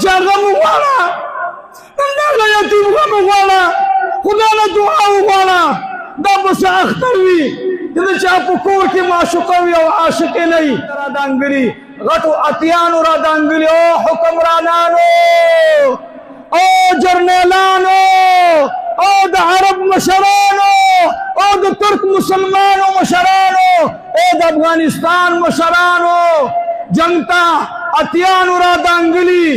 چا غم وغواړه همدغه یتیم غم وغواړه خدای له دعا وغواړه دا به څه اختر وي چې د چا په کور کې معشوقه وي او عاشقې نه وي را دانګلي غټو اتیانو را دانګلي او حکمرانانو او جرنیلانو او د عرب مشرانو او د ترک مسلمانو مشرانو او د افغانستان مشرانو جنگ ته اتیانو را دانګلي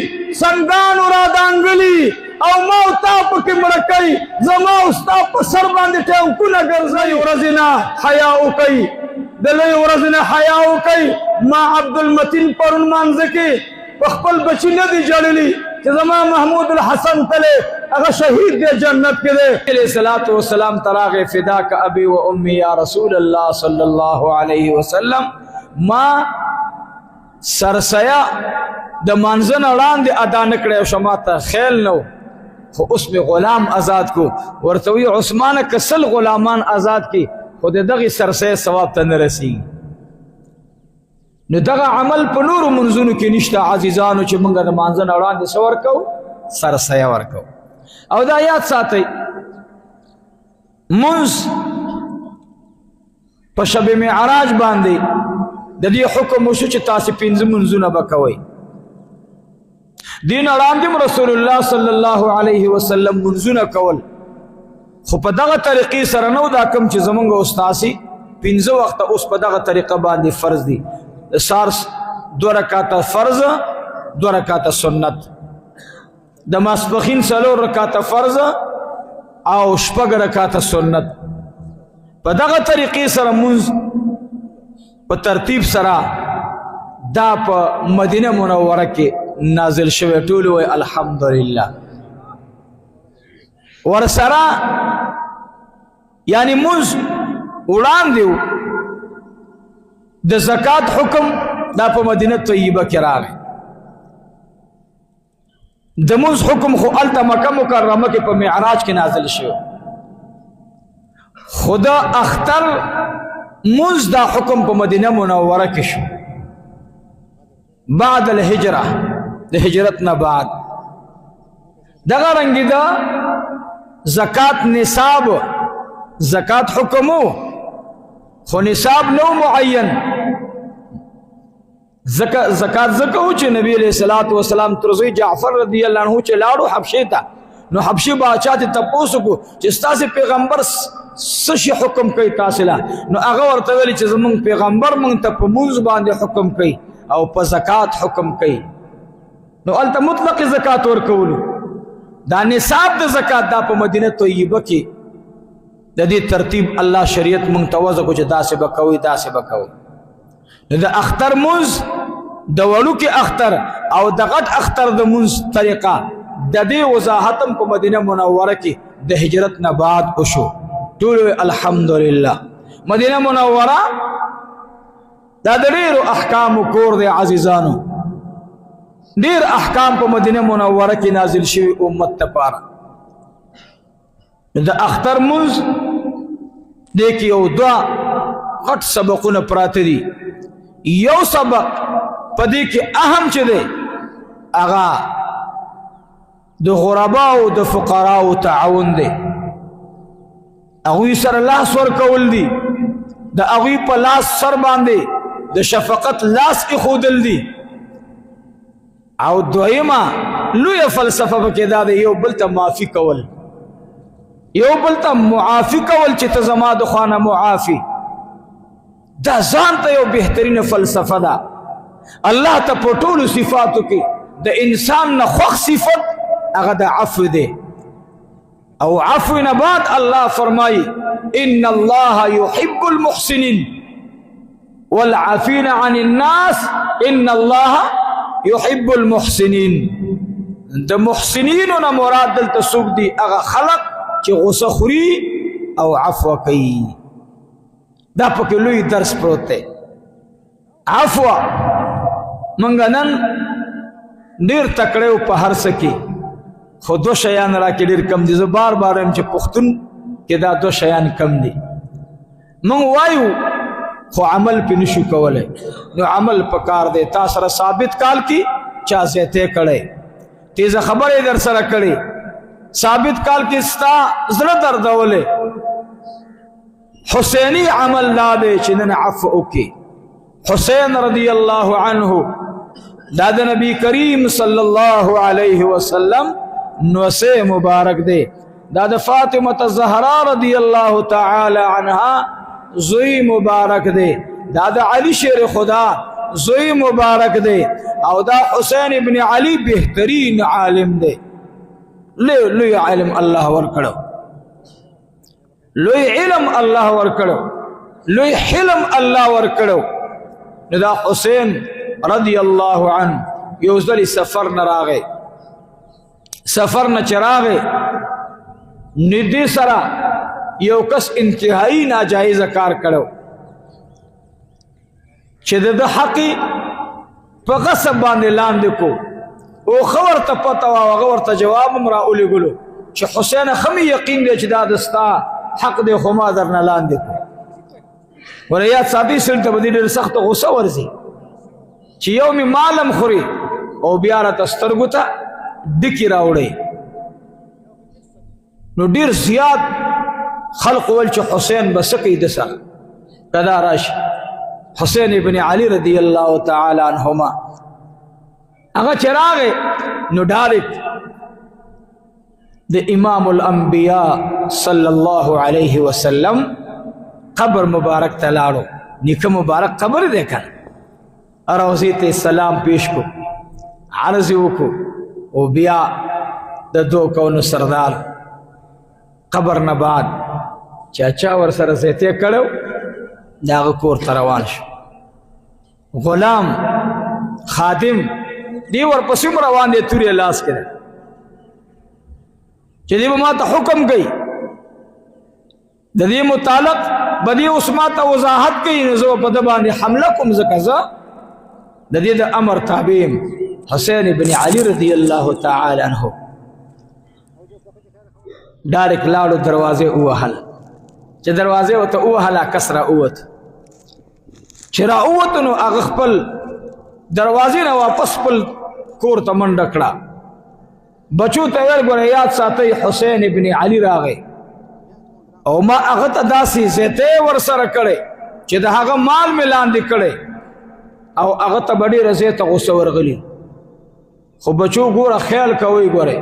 سنګانو را دانګلي او ما او تا پکې مړه کوي زما او ستا په سر باندې ټینکونه ګرځوي ورځې نه حیا وکوي د لوی ورځې نه حیا وکوي ما عبدالمتین پرون مانځه کې په خپل بچي نه دي جړلي چې زما محمود الحسن تلې هغه شهید دی جنت کې دی علیه الصلاة والسلام تراغ فداک ابي و امي یا رسول الله صلی الله علیه وسلم ما سرسیا د منځنه وړاندې ادا نه کړی شما ته خیل نو خو اوس مې غلام آزاد کو ورته وی عثمانه که سل غلامان آزاد کی خو د دغې سرسیه ثواب ته نه رسیږي نو دغه عمل په نورو منځونو کې نشته عزیزانو چې موږ د مانځنه وړاندې څه ورکو سرسیه ورکو او دا یاد ساتئ منځ په شب معراج باندې د دې حکم وشو چې تاسې پنځه منځونه به کوئ دین وړاندې رسول الله صلی الله علیه وسلم منځونه کول خو په دغه طریقې سره نو دا کم چې زمونږ استاسي پنځه وخته اوس په دغه طریقه باندې فرض دي سار 2 رکعاته فرض 2 رکعاته سنت د ماسپخین 4 رکعاته فرض او 6 رکعاته سنت په دغه طریقې سره منځ په ترتیب سره دا په مدینه منوره کې نازل شوی ټول وی الحمدلله ورسره یعنی منځ وړاندې د زکات حکم دا په مدینه طیبه کې راغی د منځ حکم خو الته مکه مکرمه کې په معراج کې نازل شوی خدا اختر منځ دا حکم په مدینه منوره کې شو بعد الهجره د هجرت نه بعد دغه رنګ دا زکات نصاب زکات حکمو خو نصاب نو معین زکات زکو چې نبی علیہ الصلوۃ والسلام ترزوی جعفر رضی الله عنه چې لاړو حبشه ته نو حبشي بادشاہ ته تپوس کو چې ستاسو پیغمبر سشي حکم کوي تاسو لا نو هغه ورته ویل چې زمونږ پیغمبر مونږ ته په منځ باندې حکم کوي او په زکات حکم کوي نو الته مطلق زکات ورکولو دا نصاب د زکات دا په مدینه طیبه کې د دې ترتیب الله شریعت منتوزه کو چې داسې بکوي داسې بکوي نو د اختر منځ د وړو کې اختر او د غټ اختر د منځ طریقه د دې وضاحت په مدینه منوره کې د هجرت نه بعد وشو ټول الحمدلله مدینه منوره دا د ډېرو احکامو کور دی عزیزانو ډېر احکام په مدینه منوره کې نازل شوي امت لپاره د اختر منځ دې کې یو دوه غټ سبقونه پراته دي یو سبق په دې کې اهم چې دی هغه د غرباو د فقراو تعاون دی هغوی سره لاس ورکول دي د هغوی په لاس سر باندې د شفقت لاس ایښودل دي او دویمه لویه فلسفه پکې دا دی یو بل ته معافي کول یو بل ته معافي کول چې ته زما د خوا نه معافي دا ځان ته یو بهترینه فلسفه ده الله ته په ټولو صفاتو کې د انسان نه خوښ صفت هغه د عفو دی او عفو نه بعد الله فرمایي ان الله يحب المحسنين والعافين عن الناس ان الله يحب المحسنين د محسنینو نه مراد دلته څوک دي هغه خلق چې غصه خوري او عفو کوي دا پکې لوی درس پروت دی عفو منګ نن ډیر تکړه په هر څه کې خو دو شیان را کې ډیر کم دي زه بار بار هم چې پښتون کې دا دو شیان کم دي مونږ وایو خو عمل پې نشو کولی نو عمل پکار دی تا سره ثابت کال کې چا زیاتی کړی تیز خبرې در سره کړي ثابت کال کې ستا زړه دردولې حسینی عمل لا دے چې نن عفو وکړي حسین رضی الله عنه دا د نبی کریم صلی الله علیه وسلم نوسه مبارک دے دا د فاطمه الزهرا رضی الله تعالی عنها زوی مبارک دے دا د علی شیر خدا زوی مبارک دے او دا حسین ابن علی بہترین عالم دے لوی علم الله ورکړو لوی علم الله ورکړو لوی حلم الله ورکړو دا حسین رضی الله عنه یو ځل سفر نه راغی سفر نه چراغه ندی سره یو کس انتهایی ناجایز کار کړو چې د حق په غصب باندې لاندې کو او خبر ته پته وا هغه ورته جواب مرا اولګلو چې حسین خمی یقین دی چې دا دستا حق دی خو ما درنه لاندې کو وریا صاحب سره ته بدی سخت غصه ورزي چې یو می مالم خوري او بیا را تسترګو ته ډکی راوړي نو ډیر زیات خلق ول چې حسین بسکی دسه کدا راشي حسین ابن علی رضی الله تعالی عنہما هغه چراغ نو ډایرکټ د امام الانبیاء صلی الله علیه وسلم قبر مبارک تلاړو نیکه مبارک قبر دیکھا اروزی ته سلام پیش کو عرض وکړو او بیا د دو کونو سردار قبر نه بعد چاچا ور سره زیته کړو داغه کور ته روان شو غلام خادم دی ور پسې روان دي توري لاس کړه چې دی ما ته حکم کوي د دې متعلق بدی عثمان ته وضاحت کوي نو زه په د باندې حمله کوم زکزا د دې د امر تابعیم حسین ابن علی رضی الله تعالی عنہ ډایرک لاړو دروازه اوهل چې دروازه وته اوهلا کسره اوت چې را اوت نو هغه خپل دروازې نه واپس خپل کور ته منډه کړه بچو ته ویل ګوره یاد ساتي حسین ابن علی راغی او ما هغه ته داسې زیته ور سره کړي چې د هغه مال ملاندې کړي او هغه ته بډې رزه ته غوسه ورغلی خو بچو ګوره خیال کوي ګوره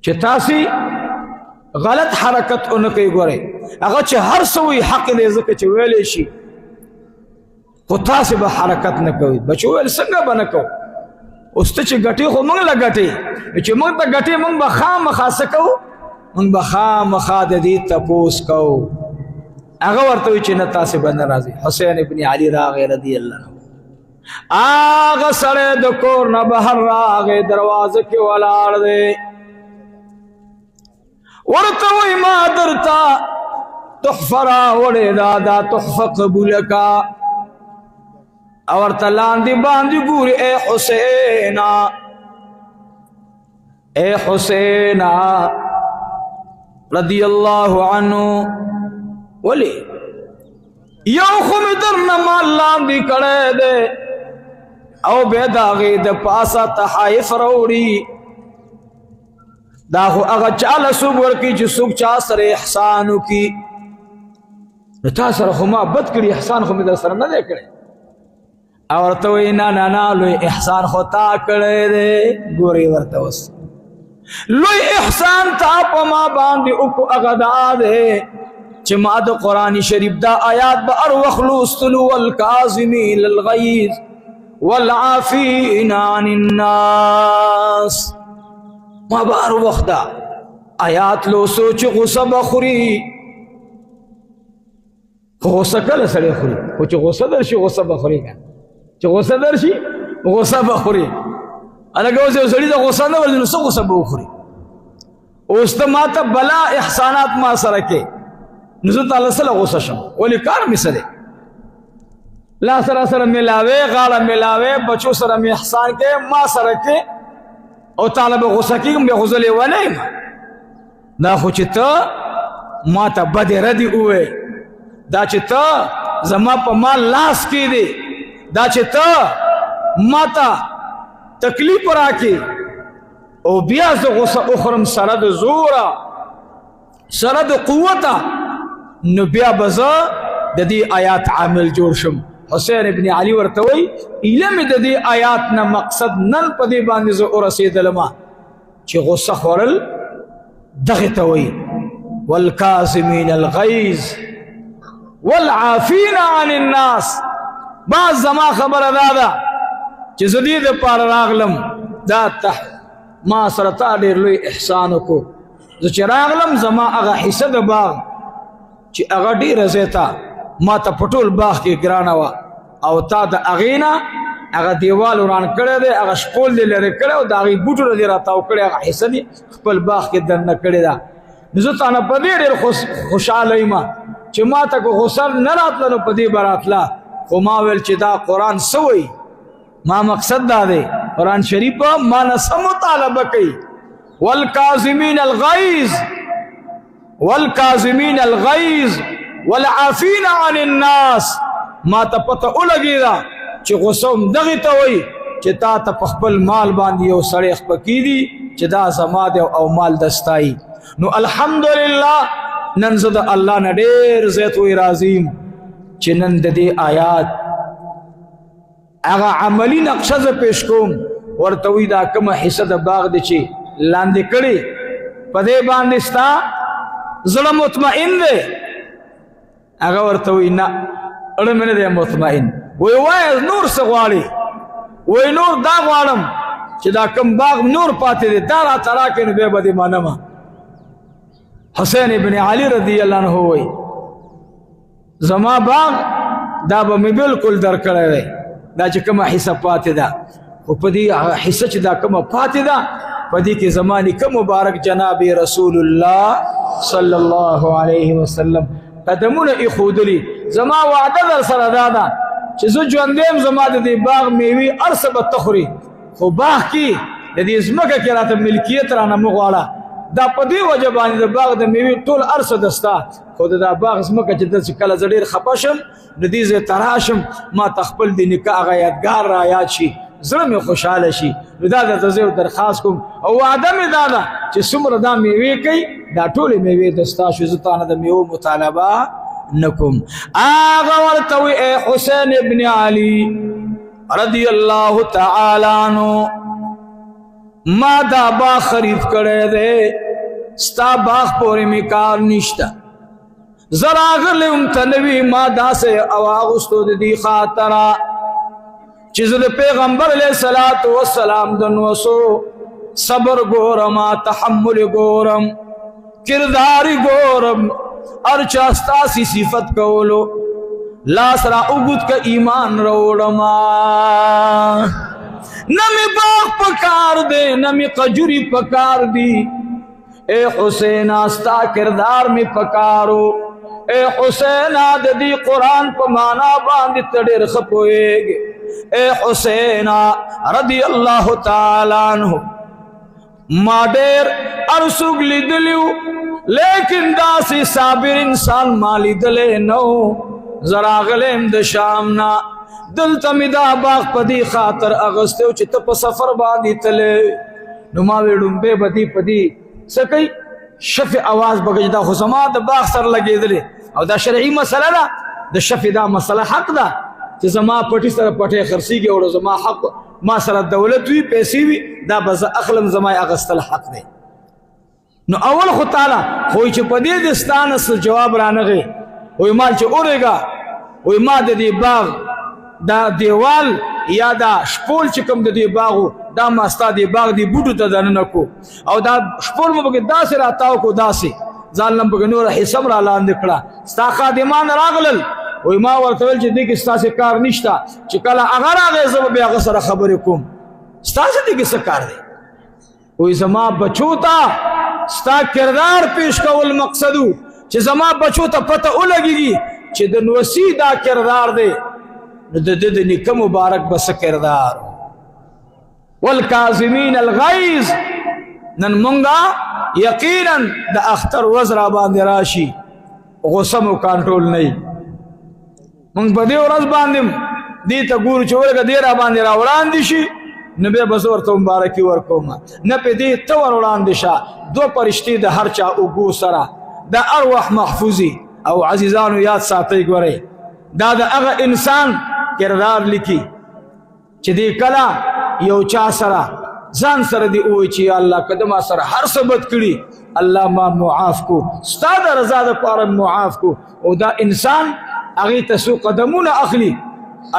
چې تاسو غلط حرکت اونکه ګوره هغه چې هر څوی حق دې زکه چې ویلې شي خو تاسو به حرکت نه کوي بچو ول څنګه بنکو اوس ته چې غټي خو موږ لا غټي چې موږ ته غټي موږ به خامخا سکو موږ به خامخا د دې تپوس کو هغه ورته چې نه تاسو باندې راضي حسین ابن علی راغی رضی الله عنه هغه سره د کور نه بهر راغی دروازه کې ولاړ دی ورته وای ما درتا تحفه راوړې دا تحفه قبول کا اور تلاندی باندې ګوري اے حسینا اے حسینا رضی الله عنه ولی یو خو می درنه مال لاندې کړه دے او به داغه د پاسه تحائف وروړي دا خو هغه چاله سوق ورکی چې سوق چا سره احسان وکي نو تاسو سره خو ما بد کړی احسان خو می در سره نه کړی اور تو نه لوی احسان خو تا کړی دی ګوري ورته وس لوی احسان تا په ما باندې او کو اغدا ده چې ما د قران شریف دا آیات به ار وخلوصلو والکاظمین للغیظ والعافین عن الناس ما به ار وخت دا آیات لو سوچ غصه بخوري غصه کله سره خوري او چې غصه درشي غصه بخوري چې غصه درشي غصه بخوري الګو زه سړی د غصه نه ورنه سو غصه بخوري اوس ته ماته بلا احسانات ما سره کې نزو تعالی سره غصه شم ولی کار می سره لا سره ملاوي غاړه ملاوي بچو سره می احسان کې ما سره کې او طالب غصه کې به غزلې ولې دا خو چې ته ماته بد ردی وې دا چې ته زما په مال لاس کې دی دا چې ته ماته تکلیف راکې او بیا زه غصه اخرم سره د زوره سره د قوته، نو بیا به زه د دې آیات عامل جوړ شم. حسین ابن علي ورته وایي ایله مې د دې آیات نه مقصد نن په دې باندې زه ورسېدلم چې غصه خوړل دغې ته وایي والکاظمین الغیظ والعافین عن الناس. بعض زما خبره دا ده چې زه دې دپاره راغلم دا ما سره تا ډېر لوی احسان وکړو. زه چې راغلم زما هغه حصه د باغ چې هغه ډېره زیاته ما ته په ټول باغ کې ګرانه وه او تا د هغې نه هغه دیوال وران کړی دی، هغه شپول دې لرې کړی او د هغې بوټونه دې راتاو کړی، هغه حصه دې خپل باغ کې دننه کړې ده. نو زه تا نه په دې ډېر خوشحاله یم چې ما ته که غوسه نه راتله نو په دې به راتله، خو ما ویل چې دا قرآن څه وایي، ما مقصد دا دی قرآن شریف ما نه څه مطالبه کوي. والکاظمین الغیظ والکاظمین الغیظ والعافین عن الناس. ما ته پته ولګېده چې غصه هم دغې ته وایي چې تا ته په خپل مال باندې یو سړی خپه کېدي چې دا زما دی او مال دستایي. نو الحمدلله نن زه د الله نه ډېر زیات وی راضي یم چې نن د دې آیات هغه عملي نقشه زه پیش کوم، ورته وایي دا کومه حصه د باغ دی چې لاندې کړې په دې باندې ستا زړه مطمئن دی. هغه ورته وایي نه اړه مې نه دی مطمئن. وایي وایه نور څه غواړې؟ وایي نور دا غواړم چې دا کوم باغ نور پاتې دی دا راته راکړې نو بیا به دې منمه. حسین ابن علي رضی الله عنه وایي زما باغ دا به مې بلکل درکړی دی، دا چې کومه حصه پاتې ده، خو په دې حصه چې دا کومه پاتې ده په دې کې زما نیکه مبارک جناب رسول الله صلی الله علیه وسلم قدمونه ایښودلي. زما وعده در سره دا ده چې زه ژوندی یم زما د دې باغ میوې هر څه به ته خوري، خو باغ کې د دې ځمکه کې راته ملکیت رانه مه غواړه. دا په دې وجه باندې د باغ د میوې ټول هر څه ده ستا، خو د دا باغ ځمکه چې داسې کله زه ډېر خفه شم د دې ځای ته راشم ما ته خپل د نیکه هغه یادګار را یاد شي، زړه مې خوشحاله شي. نو دا درته زه یو درخواست کوم او وعده مې دا ده چې څومره دا میوې کوي دا ټولې میوې د ستا شو، زه تا نه د میوو مطالبه نه کوم. هغه ورته وایي ای حسین ابن علي رضی الله تعالی عنه ما دا باغ خرید کړی دی، ستا باغ پورې مې کار نشته، زه راغلی یم ته نه وي ما داسې واغوستو د دې خاطره چې زه د پیغمبر علیه صلات وسلام د نوسو صبر ګورم، تحمل ګورم، کردار ګورم، هر چا ستاسې صفت کولو لاس را اوږد که ایمان راوړم. نه مې باغ پکار دی نه مې قجوري پکار دی، اے حسین ستا کردار مې پکارو، اے حسین د دې قرآن په معنا باندې ته ډېر ښه پوهېږې، اے حسین رضی الله تعالی عنه ما ډېر هر څوک لیدلی و لیکن داسې صابر انسان ما لیدلی نه و. زه راغلی یم د شام نه دلته مې دا باغ په دې خاطر اغوستی و چې ته په سفر باندې تللی. نو ما وی ډومبې به دې په دې څه کوي شفې اواز به کوي، دا خو زما د باغ سره لګېدلی او دا شرعي مسله ده، د شفې دا مسله حق ده چې زما پټي سره پټی خرڅېږي او زما حق ما سره دولت وي پیسې وي دا به زه اخلم، زما یې اخیستل حق دی. نو اول خو تعالی خو چې په دې د ستا نه څه جواب رانغی وایي ما چې اورېږه وایي ما د دې باغ دا دیوال یا دا شپول چې کوم د دې باغ و دا ما ستا دې باغ دې بوټو ته دننه کو او دا شپول مو پکې داسې راتاو کو داسې ځان لم پکې نوره حصه م را لاندې کړه. ستا خادمان راغلل وایي ما ورته ویل چې دې کې ستاسې کار نشته، چې کله هغه راغی زه به بیا هغه سره خبرې کوم، ستاسې دې کې څه کار دی؟ وایي زما بچو ته ستا کردار پیش کول مقصد و چې زما بچو ته پته ولګېږي چې د نوسي دا کردار دی نو د ده د نیکه مبارک به څه کردار. والکاظمین الغیظ نن مونږه یقینا د اختر ورځ را باندې راشي غصه مو کنټرول نه وي، مونږ په دې ورځ باندې دې ته ګورو چې ورګه دې را باندې را وړاندې شي نو بیا به زه ورته مبارکي ورکوم. نه پې دې ته ور وړاندې شه. دوه فرشتې د هر چا اوږو سره د ارواح محفوظي او عزیزانو یاد ساتئ. ګورئ دا د هغه انسان کردار لیکي چې دې کله یو چا سره ځان سره دې ووایي چې یا الله که د ما سره هر څه بد کړي الله ما معاف کو، ستا د رضا دپاره معاف کو. او دا انسان هغې ته څو قدمونه اخلي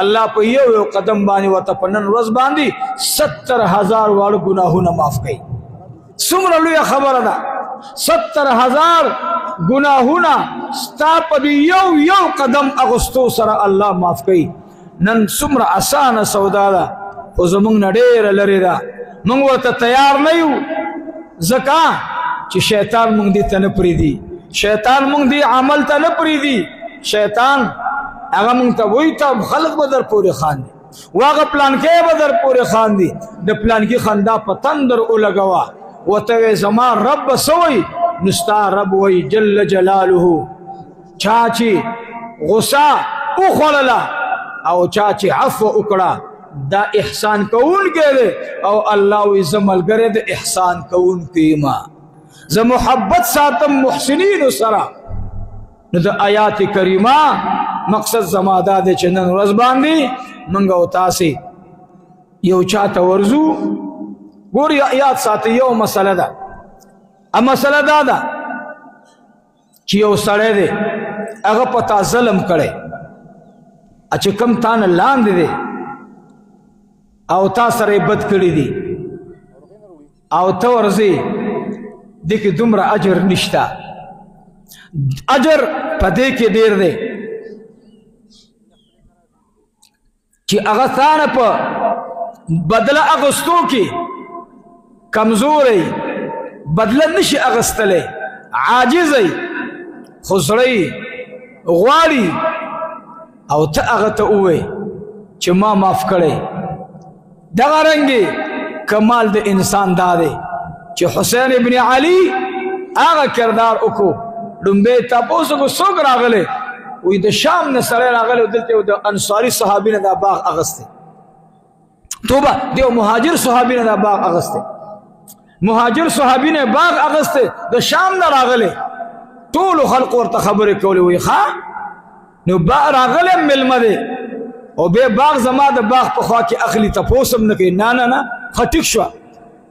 الله په یو قدم باندې ورته په نن ورځ باندې 70,000 واړه ګناهونه معاف کوي. څومره لویه خبره ده. 70,000 ګناهونه ستا په دې یو قدم اغوستو سره الله معاف کوي. نن څومره اسانه سودا ده خو زمونږ نه ډېره لرې ده. مونږ ورته تیار نه یو ځکه چې شیطان مونږ دې ته نه پرېږدي. شیطان مونږ دې عمل ته نه پرېږدي. شیطان هغه مونږ ته وایي ته خلق به در پورې خاندي، واغه پلانکې به در پورې خاندي. د پلانکي خندا په تندر ولګوه ورته وایي زما رب به څه وایي؟ نو ستا رب وایي جل جلاله چا چې غصه وخوړله او چا چې عفو وکړه دا احسان کوونکی دی. او الله وایي زه ملګری د احسان کوونکي یم، زه محبت ساتم محسنینو سره. نو د آیات کریمه مقصد زما دا دی چې نن ورځ باندې موږ او تاسې یو چا ته ورځو. ګور یاد ساتئ یو مسله ده. مسله دا ده چې یو سړی دی هغه په تا ظلم کړی چې کوم تا نه لاندې دی او تا سره یې بد کړي دي او ته ورځې دې کې دومره اجر نشته. اجر په دې کې ډېر دی چې هغه تا نه په بدله اخیستو کې کمزوری بدله نشي اخیستلی، عاجزی خو زړی غواړي او ته هغه ته ووایې چې ما معاف کړی. دغه رنګې کمال د انسان دا دی چې حسین ابن علي هغه کردار وکړو. لومبی تپوس وکړو څوک راغلی؟ وایي د شام نه سړی راغلی دلته د انصاري صحابي نه دا باغ اخیستی. توبه د یو مهاجر صحابي نه دا باغ اخیستی. مهاجر صحابي نه باغ اخیستی د شام نه راغلی. ټولو خلقو ورته خبرې کولې وایي ښه نو راغلی مېلمه دی او بیا باغ زما د باغ په خوا کې اخلي تپوس هم نه کوي. نه نه نه ښه ټیک شوه.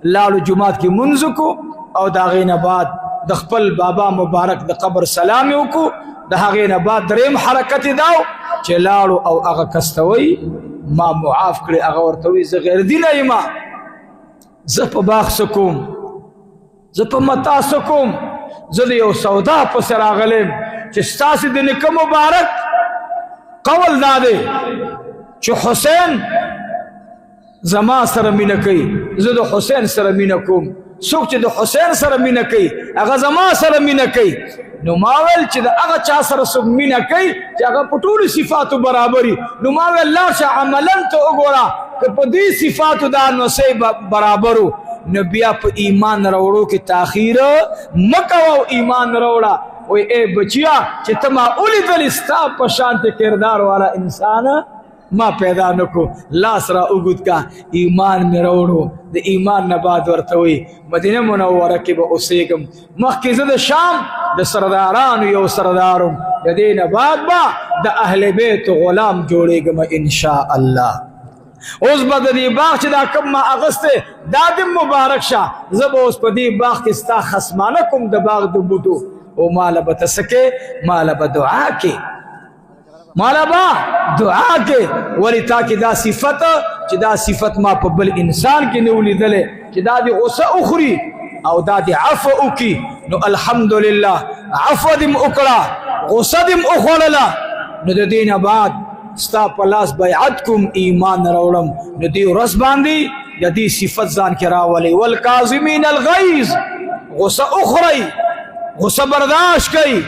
لاړو جومات کې لمونځ وکړو او د هغې نه بعد د خپل بابا مبارک د قبر سلام یې وکړو. د هغې نه بعد دریم حرکت یې دا و چې لاړو او هغه کس ته وایي ما معاف کړې. هغه ورته وایي زه غیر دینه یم، زه په باغ څه کوم، زه په متا څه کوم، زه د یو سودا پسې راغلی یم چې ستاسې د نیکه مبارک قول دا دی چې حسین زما سره مینه کوي، زه د حسین سره مینه کوم. څوک چې د حسین سره مینه کوي هغه زما سره مینه کوي. نو ما ویل چې د هغه چا سره څوک مینه کوي چې هغه په ټولو صفاتو برابري، نو ما ویل لاړ شه عملا ته وګوره که په دې صفاتو دا نوسی برابرو نو بیا په ایمان راوړو کې تاخیر مه کوه او ایمان راوړه. وایي ای بچیا چې ته ما ولیدلې ستا په شانته کردار والا انسان ما پیدا نکو، لاس را اوږد کا ایمان مې راوړو. د ایمان نه بعد ورته وایي مدینه منوره کې به اوسېږم. مخکې زه د شام د سردارانو یو سردارم، د دې نه بعد به د اهل بیت غلام جوړېږم انشاء الله. اوس به د دې باغ چې دا کوم ما اغستی دا دې مبارک شه، زه به اوس په دې باغ کې ستا خصمانه کوم د باغ د بوټو او ماله به ته څه کې، ماله به دعا کې، مالا با دعا کې. ولی تا کې دا صفت چې دا صفت ما په بل انسان کې نه ولیدلې چې دا دې غصه اخري او دا دې عفو وکړي. نو الحمدلله عفو دې م وکړه، غصه دې م وخوړله. نو د دې نه بعد ستا په لاس بیعت کوم ایمان راوړم. نو دې ورځ باندې د دې صفت ځان کې راولئ. والکاظمین الغیظ غصه اخرئ، غصه برداشت کوي.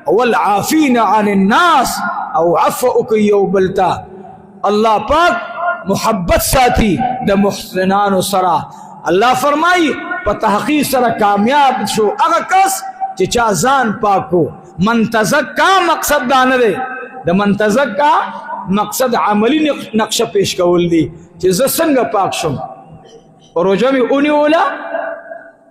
والعافین عن الناس او عفو کوي یو بلتا. الله پاک محبت ساتي د محسنانو سره. الله فرمایي په تحقیق سره کامیاب شو هغه کس چې چا ځان پاکو. من تزکا مقصد دا نه دی، د من تزکا مقصد عملی نقشه پیش کول دی چې زه څنګه پاک شم. روژه مې ونیوله